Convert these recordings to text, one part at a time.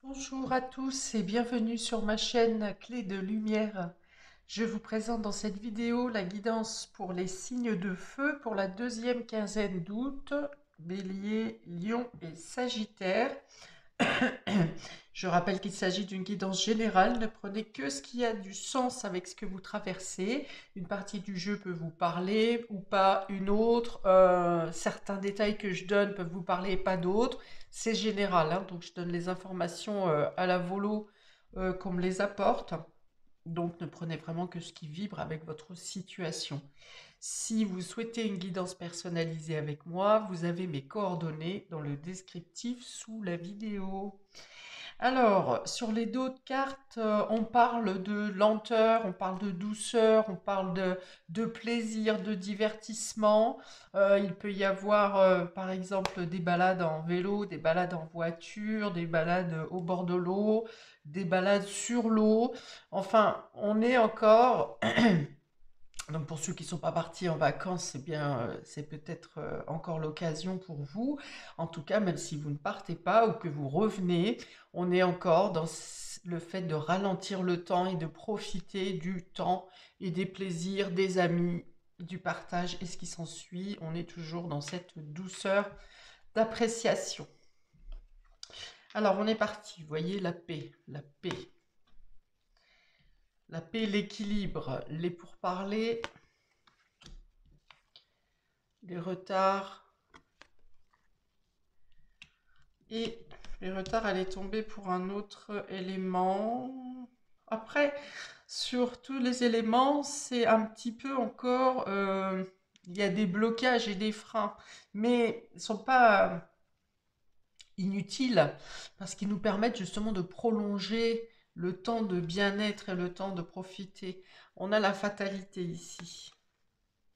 Bonjour à tous et bienvenue sur ma chaîne Clé de Lumière. Je vous présente dans cette vidéo la guidance pour les signes de feu pour la deuxième quinzaine d'août, Bélier, Lion et Sagittaire. Je rappelle qu'il s'agit d'une guidance générale, ne prenez que ce qui a du sens avec ce que vous traversez. Une partie du jeu peut vous parler ou pas une autre. Certains détails que je donne peuvent vous parler et pas d'autres. C'est général, hein, donc je donne les informations à la volo qu'on me les apporte. Donc ne prenez vraiment que ce qui vibre avec votre situation. Si vous souhaitez une guidance personnalisée avec moi, vous avez mes coordonnées dans le descriptif sous la vidéo. Alors, sur les dos de cartes, on parle de lenteur, on parle de douceur, on parle de plaisir, de divertissement. Il peut y avoir, par exemple, des balades en vélo, des balades en voiture, des balades au bord de l'eau, des balades sur l'eau. Enfin, on est encore donc pour ceux qui ne sont pas partis en vacances, c'est bien, c'est peut-être encore l'occasion pour vous. En tout cas, même si vous ne partez pas ou que vous revenez, on est encore dans le fait de ralentir le temps et de profiter du temps et des plaisirs, des amis, du partage et ce qui s'ensuit. On est toujours dans cette douceur d'appréciation. Alors on est parti, vous voyez la paix, la paix. La paix, l'équilibre, les pourparlers, les retards. Et les retards allaient tomber pour un autre élément. Après, sur tous les éléments, c'est un petit peu encore... il y a des blocages et des freins, mais ils ne sont pas inutiles parce qu'ils nous permettent justement de prolonger le temps de bien-être et le temps de profiter. On a la fatalité ici.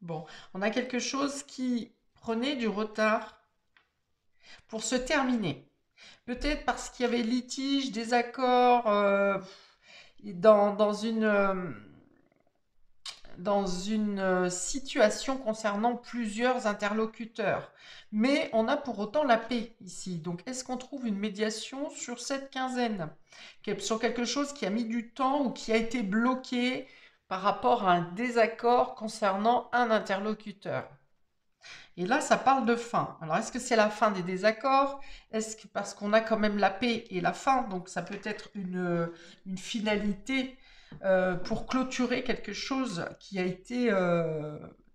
Bon, on a quelque chose qui prenait du retard pour se terminer. Peut-être parce qu'il y avait litige, désaccord dans dans une situation concernant plusieurs interlocuteurs. Mais on a pour autant la paix ici. Donc est-ce qu'on trouve une médiation sur cette quinzaine? Sur quelque chose qui a mis du temps ou qui a été bloqué par rapport à un désaccord concernant un interlocuteur? Et là, ça parle de fin. Alors, est-ce que c'est la fin des désaccords? Est-ce que parce qu'on a quand même la paix et la fin, donc ça peut être une finalité pour clôturer quelque chose qui a été,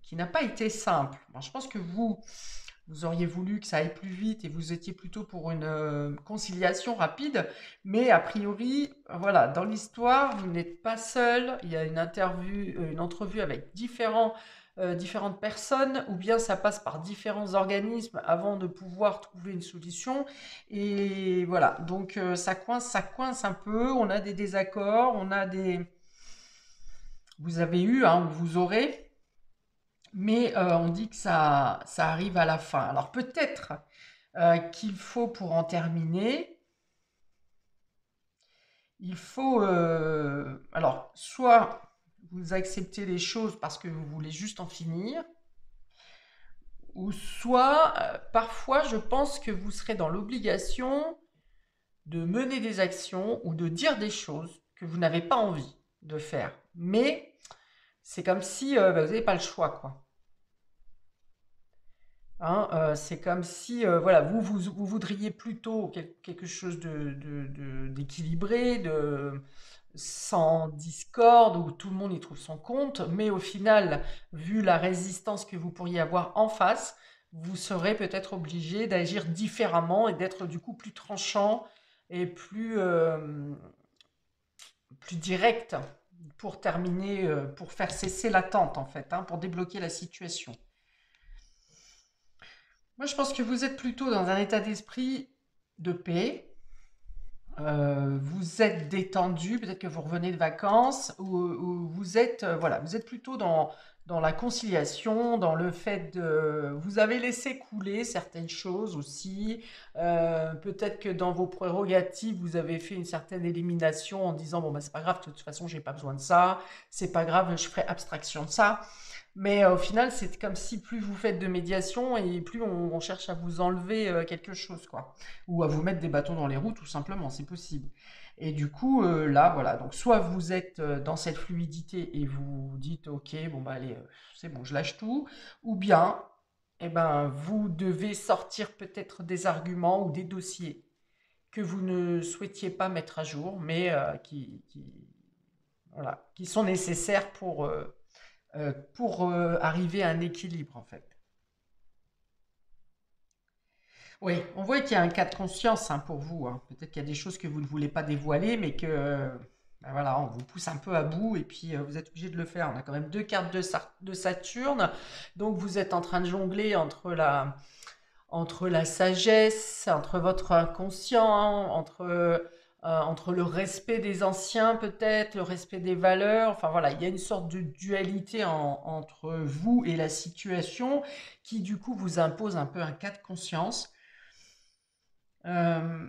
qui n'a pas été simple. Bon, je pense que vous auriez voulu que ça aille plus vite et vous étiez plutôt pour une conciliation rapide, mais a priori, voilà, dans l'histoire, vous n'êtes pas seul. Il y a une entrevue avec différentes personnes, ou bien ça passe par différents organismes avant de pouvoir trouver une solution. Et voilà, donc ça coince un peu. On a des désaccords, on a des, vous avez eu, hein, ou vous aurez. Mais on dit que ça arrive à la fin. Alors peut-être qu'il faut, pour en terminer, il faut... alors, soit vous acceptez les choses parce que vous voulez juste en finir, ou soit, parfois, je pense que vous serez dans l'obligation de mener des actions ou de dire des choses que vous n'avez pas envie de faire. Mais c'est comme si vous n'avez pas le choix, quoi. Hein, c'est comme si, voilà, vous voudriez plutôt quelque chose d'équilibré, sans discorde, où tout le monde y trouve son compte, mais au final, vu la résistance que vous pourriez avoir en face, vous serez peut-être obligé d'agir différemment et d'être du coup plus tranchant et plus direct pour terminer, pour faire cesser l'attente en fait, hein, pour débloquer la situation. Moi, je pense que vous êtes plutôt dans un état d'esprit de paix. Vous êtes détendu, peut-être que vous revenez de vacances, ou vous êtes, voilà, vous êtes plutôt dans la conciliation, dans le fait de... Vous avez laissé couler certaines choses aussi. Peut-être que dans vos prérogatives, vous avez fait une certaine élimination en disant, bon, bah, c'est pas grave, de toute façon, j'ai pas besoin de ça. C'est pas grave, je ferai abstraction de ça. Mais au final, c'est comme si plus vous faites de médiation et plus on cherche à vous enlever quelque chose, quoi. Ou à vous mettre des bâtons dans les roues, tout simplement, c'est possible. Et du coup, là, voilà. Donc, soit vous êtes dans cette fluidité et vous dites, ok, bon, bah, allez, c'est bon, je lâche tout. Ou bien, eh ben, vous devez sortir peut-être des arguments ou des dossiers que vous ne souhaitiez pas mettre à jour, mais voilà, qui sont nécessaires pour arriver à un équilibre, en fait. Oui, on voit qu'il y a un cas de conscience hein, pour vous, hein. Peut-être qu'il y a des choses que vous ne voulez pas dévoiler, mais que ben voilà, on vous pousse un peu à bout et puis vous êtes obligé de le faire. On a quand même deux cartes de Saturne, donc vous êtes en train de jongler entre la sagesse, entre votre inconscient, entre le respect des anciens peut-être, le respect des valeurs. Enfin voilà, il y a une sorte de dualité entre vous et la situation qui du coup vous impose un peu un cas de conscience. Euh,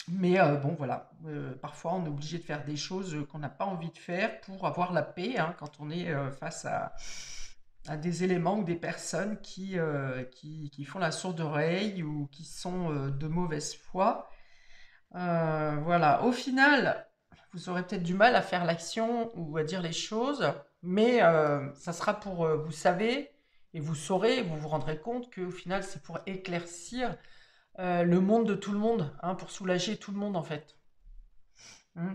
mais bon voilà, parfois on est obligé de faire des choses qu'on n'a pas envie de faire pour avoir la paix hein, quand on est face à des éléments ou des personnes qui font la sourde oreille ou qui sont de mauvaise foi. Voilà, au final, vous aurez peut-être du mal à faire l'action ou à dire les choses, mais ça sera pour, vous savez, et vous saurez, vous vous rendrez compte qu'au final, c'est pour éclaircir le monde de tout le monde, hein, pour soulager tout le monde en fait.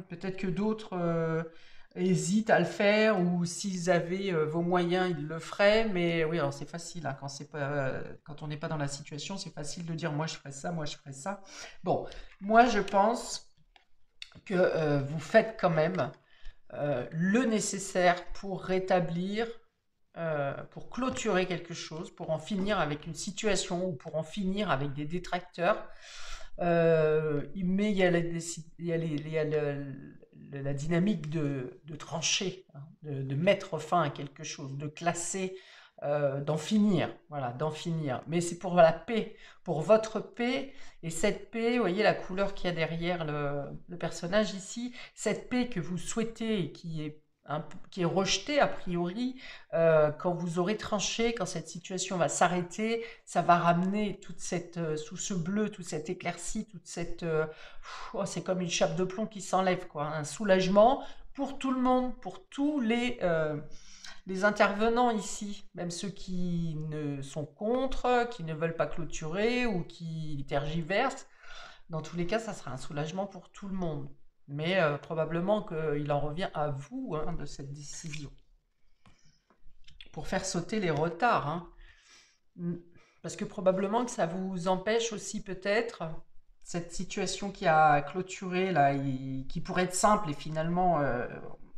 Peut-être que d'autres hésitent à le faire ou s'ils avaient vos moyens, ils le feraient. Mais oui, alors c'est facile hein, quand c'est pas, quand on n'est pas dans la situation, c'est facile de dire moi je ferais ça, moi je ferais ça. Bon, moi je pense que vous faites quand même le nécessaire pour rétablir, pour clôturer quelque chose, pour en finir avec une situation ou pour en finir avec des détracteurs. Mais il y a, il y a la dynamique de trancher, hein, de mettre fin à quelque chose, de classer, d'en finir, voilà, d'en finir. Mais c'est pour la paix, pour votre paix. Et cette paix, vous voyez la couleur qu'il y a derrière le personnage ici, cette paix que vous souhaitez et qui est rejetée a priori, quand vous aurez tranché, quand cette situation va s'arrêter, ça va ramener toute cette, sous ce bleu, toute cette éclaircie, toute cette, oh, c'est comme une chape de plomb qui s'enlève, quoi, un soulagement pour tout le monde, pour tous les intervenants ici, même ceux qui ne sont contre, qui ne veulent pas clôturer ou qui tergiversent. Dans tous les cas, ça sera un soulagement pour tout le monde. Mais probablement qu'il en revient à vous hein, de cette décision pour faire sauter les retards. Hein. Parce que probablement que ça vous empêche aussi peut-être cette situation qui a clôturé là, qui pourrait être simple et finalement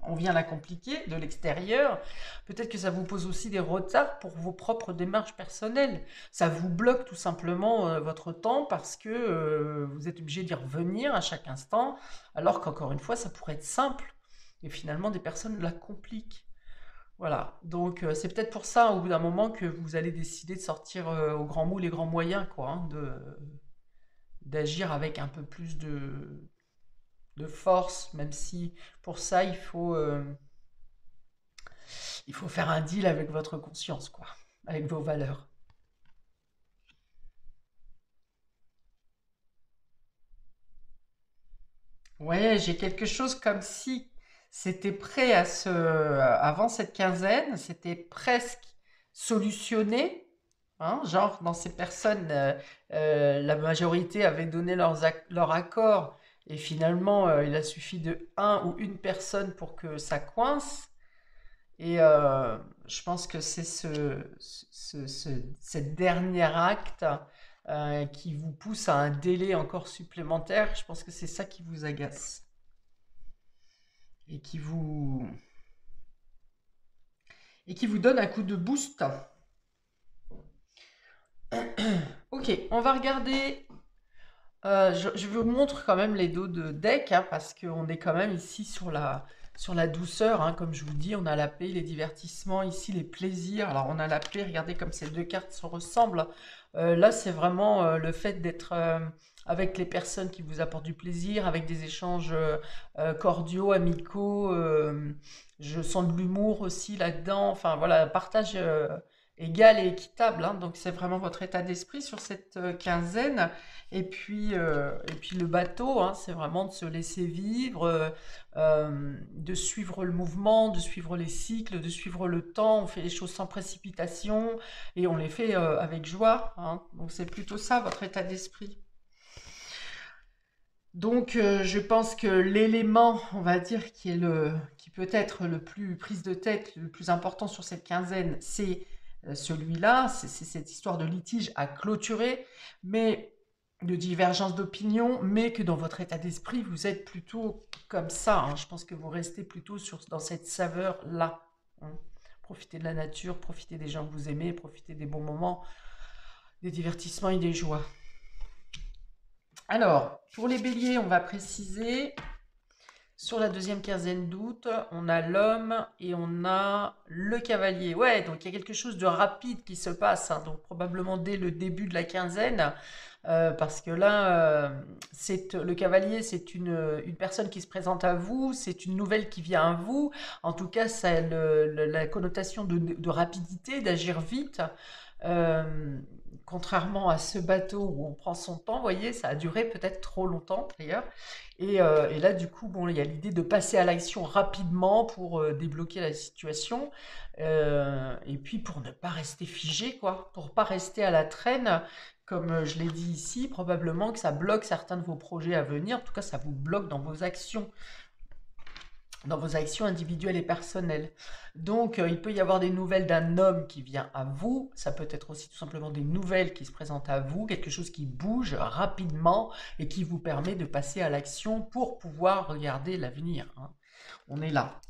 on vient la compliquer de l'extérieur. Peut-être que ça vous pose aussi des retards pour vos propres démarches personnelles. Ça vous bloque tout simplement votre temps parce que vous êtes obligé d'y revenir à chaque instant, alors qu'encore une fois ça pourrait être simple. Et finalement des personnes la compliquent. Voilà, donc c'est peut-être pour ça au bout d'un moment que vous allez décider de sortir au grand mot les grands moyens, quoi, hein, d'agir avec un peu plus de force, même si pour ça il faut faire un deal avec votre conscience, quoi, avec vos valeurs. Ouais, j'ai quelque chose comme si c'était prêt à avant cette quinzaine, c'était presque solutionné, hein, genre dans ces personnes, la majorité avait donné leur accord et finalement il a suffi de un ou une personne pour que ça coince. Et je pense que c'est cet dernier acte qui vous pousse à un délai encore supplémentaire. Je pense que c'est ça qui vous agace et qui vous donne un coup de boost. Ok, on va regarder. Je vous montre quand même les dos de deck hein, parce qu'on est quand même ici sur la douceur, hein, comme je vous dis, on a la paix, les divertissements, ici les plaisirs. Alors on a la paix, regardez comme ces deux cartes se ressemblent. Là, c'est vraiment le fait d'être avec les personnes qui vous apportent du plaisir, avec des échanges cordiaux, amicaux. Je sens de l'humour aussi là-dedans. Enfin voilà, partage égal et équitable, hein. Donc c'est vraiment votre état d'esprit sur cette quinzaine. Et puis le bateau, hein, c'est vraiment de se laisser vivre, de suivre le mouvement, de suivre les cycles, de suivre le temps. On fait les choses sans précipitation et on les fait avec joie, hein. Donc c'est plutôt ça votre état d'esprit. Donc je pense que l'élément, on va dire, qui peut être le plus prise de tête, le plus important sur cette quinzaine, c'est celui-là, c'est cette histoire de litige à clôturer, mais de divergence d'opinion, mais que dans votre état d'esprit, vous êtes plutôt comme ça, hein. Je pense que vous restez plutôt dans cette saveur-là, hein. Profitez de la nature, profitez des gens que vous aimez, profitez des bons moments, des divertissements et des joies. Alors, pour les béliers, on va préciser, sur la deuxième quinzaine d'août, on a l'homme et on a le cavalier. Ouais, donc il y a quelque chose de rapide qui se passe, hein, donc probablement dès le début de la quinzaine, parce que là, le cavalier, c'est une personne qui se présente à vous, c'est une nouvelle qui vient à vous. En tout cas, ça a la connotation de rapidité, d'agir vite. Euh, Contrairement à ce bateau où on prend son temps, vous voyez, ça a duré peut-être trop longtemps d'ailleurs. Et là, du coup, bon, il y a l'idée de passer à l'action rapidement pour débloquer la situation. Et puis pour ne pas rester figé, quoi, pour pas rester à la traîne. Comme je l'ai dit ici, probablement que ça bloque certains de vos projets à venir. En tout cas, ça vous bloque dans vos actions individuelles et personnelles. Donc, il peut y avoir des nouvelles d'un homme qui vient à vous. Ça peut être aussi tout simplement des nouvelles qui se présentent à vous, quelque chose qui bouge rapidement et qui vous permet de passer à l'action pour pouvoir regarder l'avenir, hein. On est là.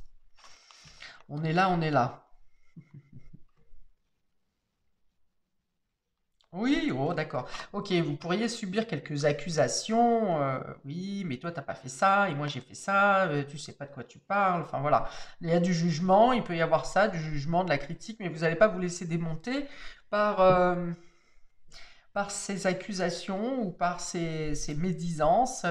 On est là, on est là. Oui, oh d'accord. Ok, vous pourriez subir quelques accusations. Oui, mais toi, t'as pas fait ça, et moi j'ai fait ça, tu sais pas de quoi tu parles. Enfin voilà. Il y a du jugement, il peut y avoir ça, du jugement, de la critique, mais vous n'allez pas vous laisser démonter par, par ces accusations ou par ces médisances,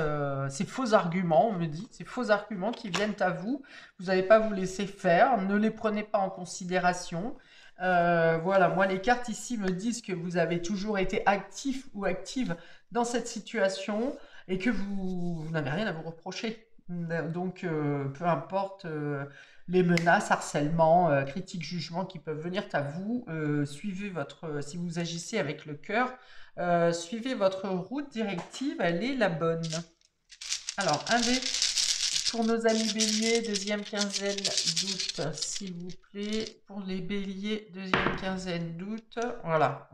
ces faux arguments, on me dit, ces faux arguments qui viennent à vous. Vous n'allez pas vous laisser faire, ne les prenez pas en considération. Voilà, moi les cartes ici me disent que vous avez toujours été actif ou active dans cette situation et que vous n'avez rien à vous reprocher. Donc, peu importe les menaces, harcèlement, critiques, jugements qui peuvent venir à vous, suivez si vous agissez avec le cœur, suivez votre route directive, elle est la bonne. Alors, un dé pour nos amis béliers, deuxième quinzaine d'août, s'il vous plaît. Pour les béliers, deuxième quinzaine d'août. Voilà,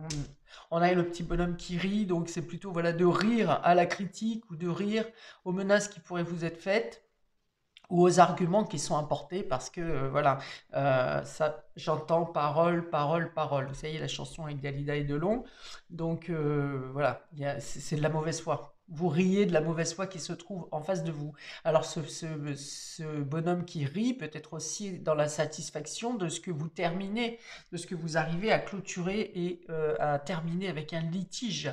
on a le petit bonhomme qui rit, donc c'est plutôt voilà, de rire à la critique ou de rire aux menaces qui pourraient vous être faites ou aux arguments qui sont apportés parce que voilà, ça, j'entends parole, parole, parole. Vous savez, la chanson avec Dalida et Delon. Donc voilà, c'est de la mauvaise foi. Vous riez de la mauvaise foi qui se trouve en face de vous. Alors ce bonhomme qui rit peut être aussi dans la satisfaction de ce que vous terminez, de ce que vous arrivez à clôturer et à terminer avec un litige.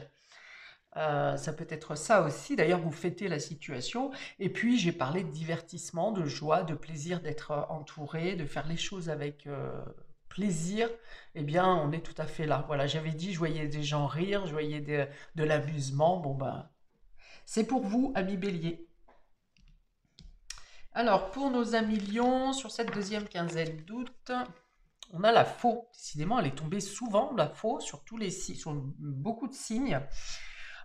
Ça peut être ça aussi. D'ailleurs, vous fêtez la situation. Et puis, j'ai parlé de divertissement, de joie, de plaisir d'être entouré, de faire les choses avec plaisir. Eh bien, on est tout à fait là. Voilà, j'avais dit, je voyais des gens rire, je voyais de l'amusement. Bon, ben, c'est pour vous, amis bélier. Alors, pour nos amis lions, sur cette deuxième quinzaine d'août, on a la faux. Décidément, elle est tombée souvent, la faux, sur sur beaucoup de signes.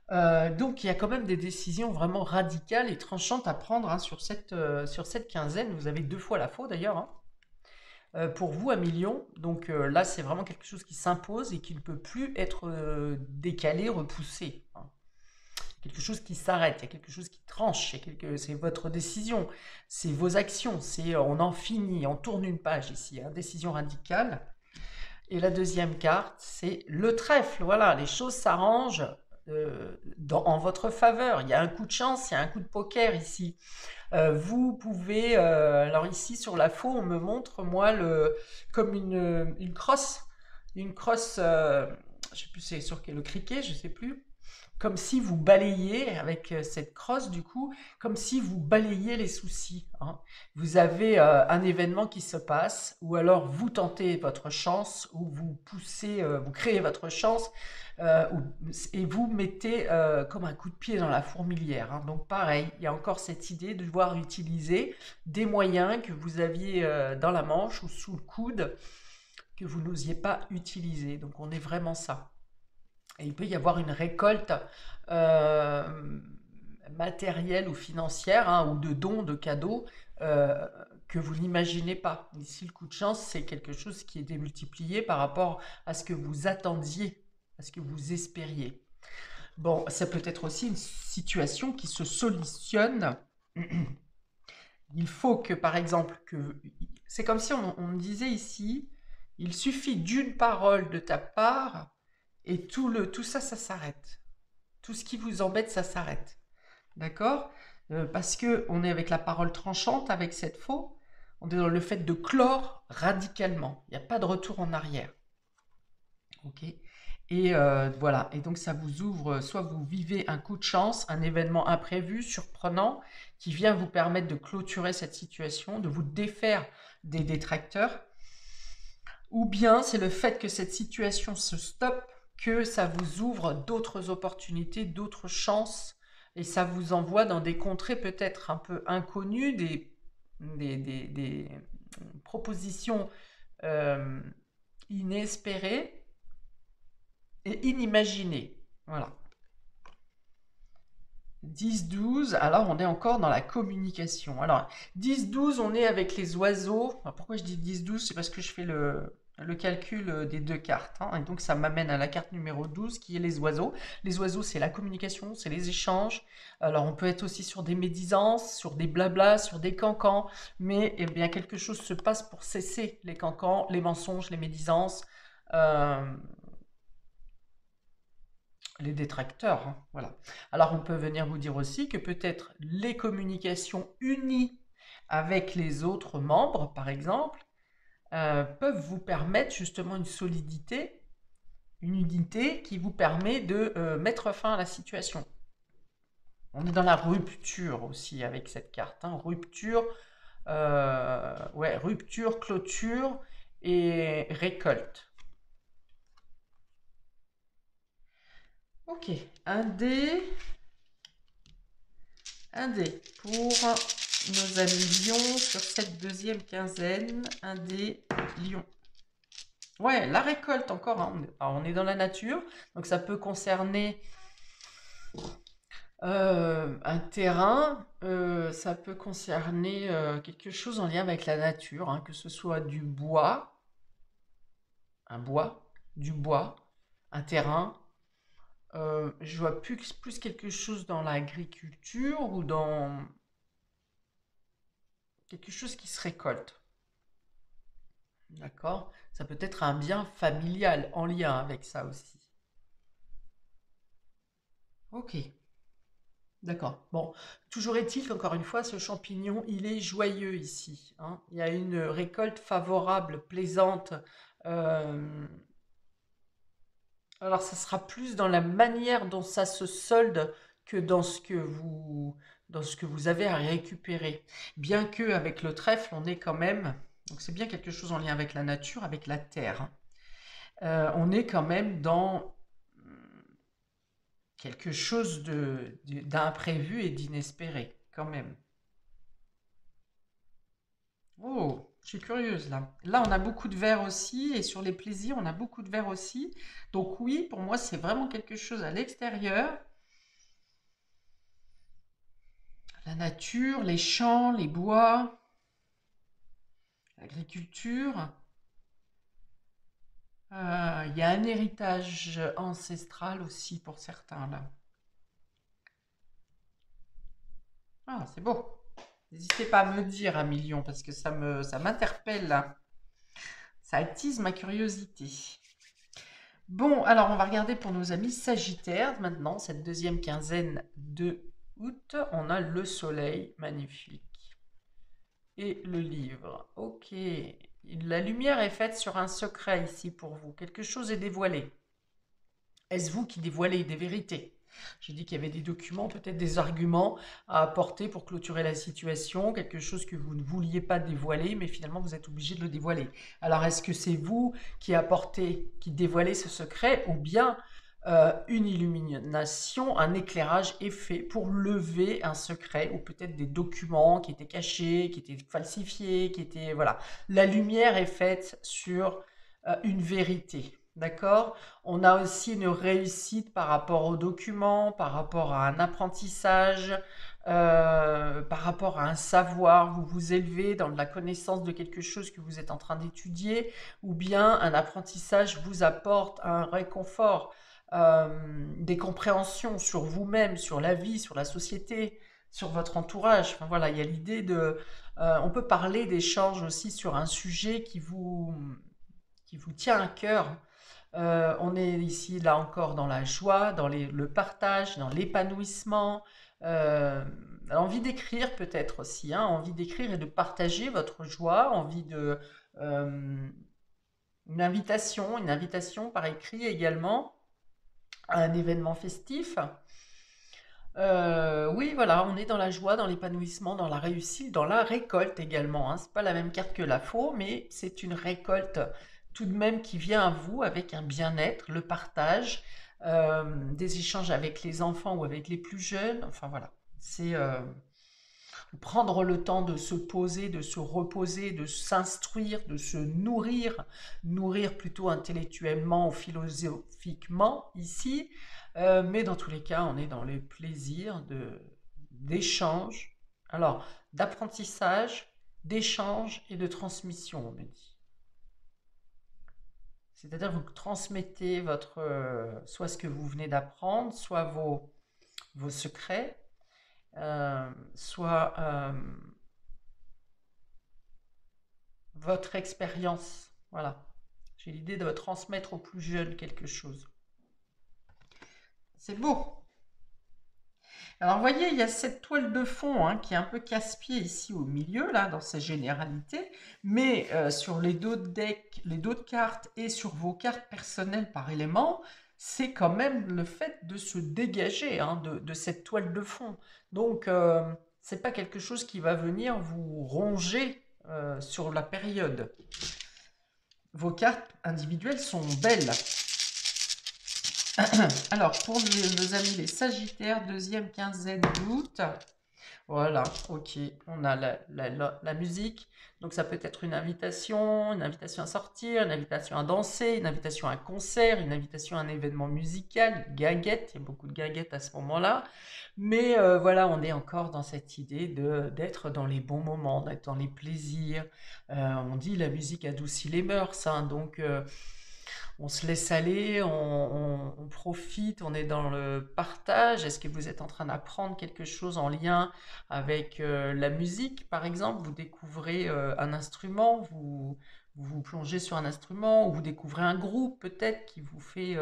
Donc il y a quand même des décisions vraiment radicales et tranchantes à prendre, hein, sur cette quinzaine. Vous avez deux fois la faux d'ailleurs, hein, pour vous à million. Donc là, c'est vraiment quelque chose qui s'impose et qui ne peut plus être décalé, repoussé, hein. Quelque chose qui s'arrête, il y a quelque chose qui tranche, c'est votre décision, c'est vos actions, on en finit, on tourne une page ici, hein, décision radicale. Et la deuxième carte, c'est le trèfle. Voilà, les choses s'arrangent en votre faveur. Il y a un coup de chance, il y a un coup de poker ici. Vous pouvez, alors ici sur la faux, on me montre moi comme une crosse, je sais plus c'est sur quel, le criquet, je sais plus, comme si vous balayez avec cette crosse du coup, comme si vous balayez les soucis, hein. Vous avez un événement qui se passe, ou alors vous tentez votre chance, ou vous poussez, vous créez votre chance, et vous mettez comme un coup de pied dans la fourmilière, hein. Donc pareil, il y a encore cette idée de devoir utiliser des moyens que vous aviez dans la manche ou sous le coude, que vous n'osiez pas utiliser. Donc on est vraiment ça. Et il peut y avoir une récolte euh, matérielle ou financière, hein, ou de dons, de cadeaux euh, que vous n'imaginez pas. Ici, le coup de chance, c'est quelque chose qui est démultiplié par rapport à ce que vous attendiez, à ce que vous espériez. Bon, ça peut être aussi une situation qui se solutionne. Il faut que, par exemple, c'est comme si on me disait ici, il suffit d'une parole de ta part et tout ça, ça s'arrête. Tout ce qui vous embête, ça s'arrête. D'accord? Parce que on est avec la parole tranchante, avec cette faux, on est dans le fait de clore radicalement. Il n'y a pas de retour en arrière. Ok? Et voilà. Et donc ça vous ouvre, soit vous vivez un coup de chance, un événement imprévu, surprenant, qui vient vous permettre de clôturer cette situation, de vous défaire des détracteurs, ou bien c'est le fait que cette situation se stoppe, que ça vous ouvre d'autres opportunités, d'autres chances, et ça vous envoie dans des contrées peut-être un peu inconnues, des propositions euh, inespérées et inimaginées. Voilà. 10-12, alors on est encore dans la communication. Alors, 10-12, on est avec les oiseaux. Alors, pourquoi je dis 10-12? C'est parce que je fais le calcul des deux cartes, hein. Et donc, ça m'amène à la carte numéro 12, qui est les oiseaux. Les oiseaux, c'est la communication, c'est les échanges. Alors, on peut être aussi sur des médisances, sur des blablas, sur des cancans. Mais, eh bien, quelque chose se passe pour cesser les cancans, les mensonges, les médisances. Euh, les détracteurs, hein, voilà. Alors on peut venir vous dire aussi que peut-être les communications unies avec les autres membres, par exemple, peuvent vous permettre justement une solidité, une unité qui vous permet de mettre fin à la situation. On est dans la rupture aussi avec cette carte, hein. Rupture, ouais, rupture, clôture et récolte. Ok, un dé. Un dé pour nos amis lions sur cette deuxième quinzaine. Un dé lion. Ouais, la récolte encore, hein. Alors, on est dans la nature, donc ça peut concerner un terrain, ça peut concerner quelque chose en lien avec la nature, hein, que ce soit du bois, un bois, du bois, un terrain. Je vois plus quelque chose dans l'agriculture ou dans quelque chose qui se récolte. D'accord? Ça peut être un bien familial en lien avec ça aussi. Ok, d'accord. Bon, toujours est-il qu'encore une fois, ce champignon, il est joyeux ici, hein. Il y a une récolte favorable, plaisante. Euh, alors, ça sera plus dans la manière dont ça se solde que dans ce que vous avez à récupérer. Bien que avec le trèfle, on est quand même, donc c'est bien quelque chose en lien avec la nature, avec la terre, hein. On est quand même dans quelque chose d'imprévu et d'inespéré, quand même. Oh, je suis curieuse là. Là, on a beaucoup de verre aussi, et sur les plaisirs, on a beaucoup de verre aussi. Donc oui, pour moi, c'est vraiment quelque chose à l'extérieur. La nature, les champs, les bois, l'agriculture. Il y a un héritage ancestral aussi pour certains là. Ah, c'est beau. N'hésitez pas à me dire, un million, parce que ça m'interpelle là. Ça attise ma curiosité. Bon, alors on va regarder pour nos amis Sagittaires maintenant, cette deuxième quinzaine de août. On a le soleil, magnifique. Et le livre. Ok. La lumière est faite sur un secret ici pour vous. Quelque chose est dévoilé. Est-ce vous qui dévoilez des vérités? J'ai dit qu'il y avait des documents, peut-être des arguments à apporter pour clôturer la situation, quelque chose que vous ne vouliez pas dévoiler, mais finalement vous êtes obligé de le dévoiler. Alors est-ce que c'est vous qui apportez, qui dévoilez ce secret, ou bien une illumination, un éclairage est fait pour lever un secret, ou peut-être des documents qui étaient cachés, qui étaient falsifiés, qui étaient... Voilà. La lumière est faite sur une vérité. D'accord? On a aussi une réussite par rapport aux documents, par rapport à un apprentissage, par rapport à un savoir. Vous vous élevez dans la connaissance de quelque chose que vous êtes en train d'étudier, ou bien un apprentissage vous apporte un réconfort, des compréhensions sur vous-même, sur la vie, sur la société, sur votre entourage. Enfin, voilà, il y a l'idée de... on peut parler d'échanges aussi sur un sujet qui vous tient à cœur. On est ici, là encore, dans la joie, dans le partage, dans l'épanouissement. Envie d'écrire peut-être aussi, hein, envie d'écrire et de partager votre joie, envie de... euh, une invitation par écrit également à un événement festif. Oui, voilà, on est dans la joie, dans l'épanouissement, dans la réussite, dans la récolte également, hein. C'est pas la même carte que la faux, mais c'est une récolte tout de même qui vient à vous avec un bien-être, le partage, des échanges avec les enfants ou avec les plus jeunes. Enfin voilà, c'est prendre le temps de se poser, de se reposer, de s'instruire, de se nourrir, nourrir plutôt intellectuellement ou philosophiquement ici, mais dans tous les cas, on est dans les plaisirs d'échange, alors d'apprentissage, d'échange et de transmission, on me dit. C'est-à-dire que vous transmettez votre, soit ce que vous venez d'apprendre, soit vos secrets, soit votre expérience. Voilà. J'ai l'idée de transmettre aux plus jeunes quelque chose. C'est beau. Alors, vous voyez, il y a cette toile de fond, hein, qui est un peu casse-pied ici au milieu, là, dans sa généralité. Mais sur les dos de deck, les dos de cartes et sur vos cartes personnelles par élément, c'est quand même le fait de se dégager, hein, de cette toile de fond. Donc, c'est pas quelque chose qui va venir vous ronger sur la période. Vos cartes individuelles sont belles. Alors, pour nos amis les Sagittaires, deuxième quinzaine d'août. Voilà, ok. On a la musique. Donc, ça peut être une invitation à sortir, une invitation à danser, une invitation à un concert, une invitation à un événement musical, une gaguette. Il y a beaucoup de gaguettes à ce moment-là. Mais voilà, on est encore dans cette idée d'être dans les bons moments, d'être dans les plaisirs. On dit la musique adoucit les mœurs, hein, donc on se laisse aller, on profite, on est dans le partage. Est-ce que vous êtes en train d'apprendre quelque chose en lien avec la musique, par exemple? Vous découvrez un instrument, vous plongez sur un instrument, ou vous découvrez un groupe peut-être qui vous fait,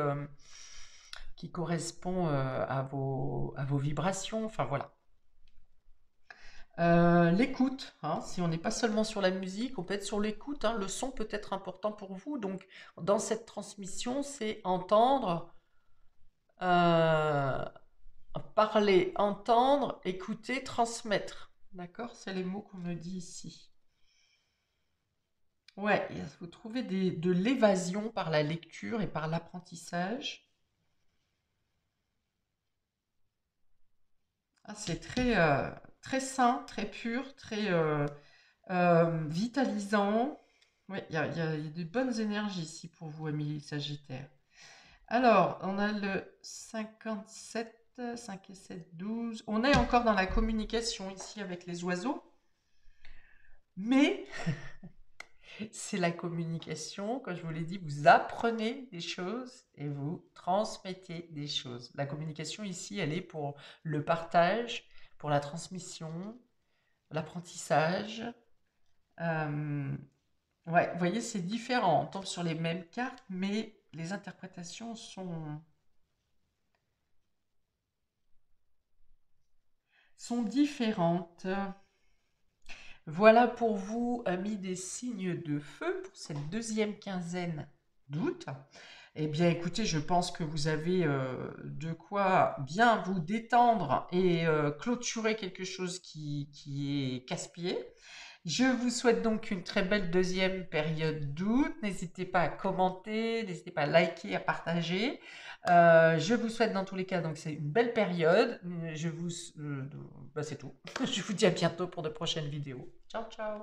qui correspond à vos vibrations. Enfin voilà. L'écoute, hein, si on n'est pas seulement sur la musique, on peut être sur l'écoute, hein, le son peut être important pour vous. Donc, dans cette transmission, c'est entendre, euh, parler, entendre, écouter, transmettre. D'accord? C'est les mots qu'on me dit ici. Ouais, vous trouvez de l'évasion par la lecture et par l'apprentissage. Ah, c'est très sain, très pur, très vitalisant. Oui, il y a de bonnes énergies ici pour vous, Amélie Sagittaire. Alors, on a le 57, 5 et 7, 12. On est encore dans la communication ici avec les oiseaux. Mais c'est la communication, comme je vous l'ai dit, vous apprenez des choses et vous transmettez des choses. La communication ici, elle est pour le partage, pour la transmission, l'apprentissage. Ouais, vous voyez, c'est différent. On tombe sur les mêmes cartes, mais les interprétations sont différentes. Voilà pour vous, amis des signes de feu, pour cette deuxième quinzaine d'août. Eh bien, écoutez, je pense que vous avez de quoi bien vous détendre et clôturer quelque chose qui est casse-pied. Je vous souhaite donc une très belle deuxième période d'août. N'hésitez pas à commenter, n'hésitez pas à liker, à partager. Je vous souhaite dans tous les cas, donc c'est une belle période. Bah, c'est tout. Je vous dis à bientôt pour de prochaines vidéos. Ciao, ciao.